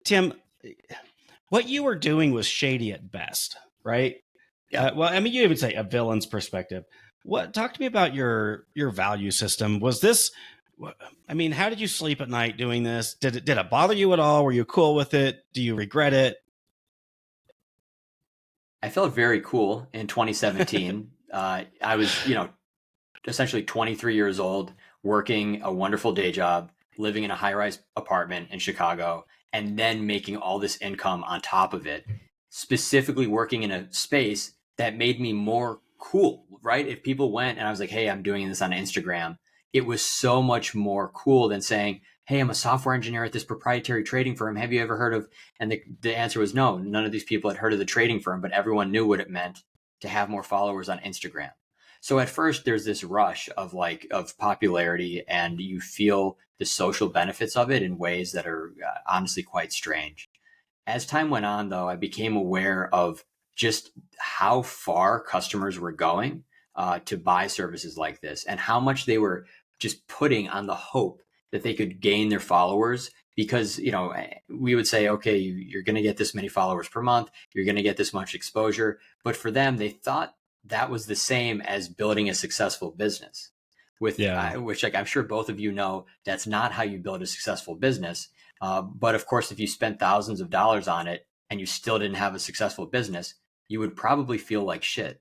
Tim, what you were doing was shady at best, right? Yeah. Well, I mean, you even say a villain's perspective. Talk to me about your value system. Was this? I mean, how did you sleep at night doing this? Did it bother you at all? Were you cool with it? Do you regret it? I felt very cool in 2017. I was, essentially 23 years old, working a wonderful day job, living in a high-rise apartment in Chicago, and then making all this income on top of it, specifically working in a space that made me more cool, right? If people went and I was like, hey, I'm doing this on Instagram, it was so much more cool than saying, hey, I'm a software engineer at this proprietary trading firm. Have you ever heard of? And the answer was no. None of these people had heard of the trading firm, but everyone knew what it meant to have more followers on Instagram. So at first there's this rush of popularity, and you feel the social benefits of it in ways that are honestly quite strange. As time went on, though, I became aware of just how far customers were going to buy services like this, and how much they were just putting on the hope that they could gain their followers. Because, we would say, okay, you're going to get this many followers per month, you're going to get this much exposure. But for them, they thought that was the same as building a successful business. Which, like, I'm sure both of you know, that's not how you build a successful business. But of course, if you spent thousands of dollars on it and you still didn't have a successful business, you would probably feel like shit.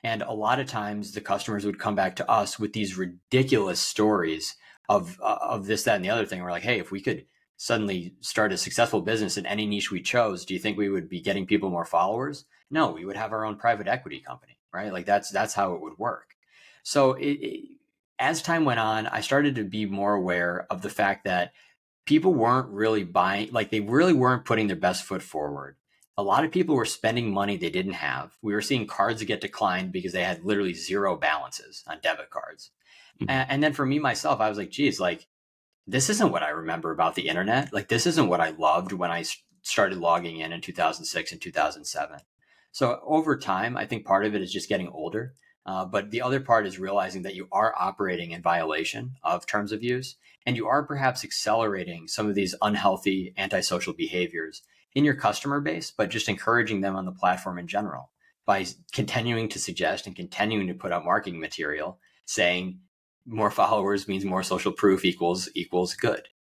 And a lot of times the customers would come back to us with these ridiculous stories of this, that, and the other thing. We're like, hey, if we could suddenly start a successful business in any niche we chose, do you think we would be getting people more followers? No, we would have our own private equity company, right? Like that's how it would work. So as time went on, I started to be more aware of the fact that people weren't really buying, like they really weren't putting their best foot forward. A lot of people were spending money they didn't have. We were seeing cards that get declined because they had literally zero balances on debit cards. And then for me, myself, I was like, geez, like, this isn't what I remember about the internet. Like, this isn't what I loved when I started logging in 2006 and 2007. So over time, I think part of it is just getting older. But the other part is realizing that you are operating in violation of terms of use, and you are perhaps accelerating some of these unhealthy antisocial behaviors in your customer base, but just encouraging them on the platform in general by continuing to suggest and continuing to put out marketing material saying more followers means more social proof equals good.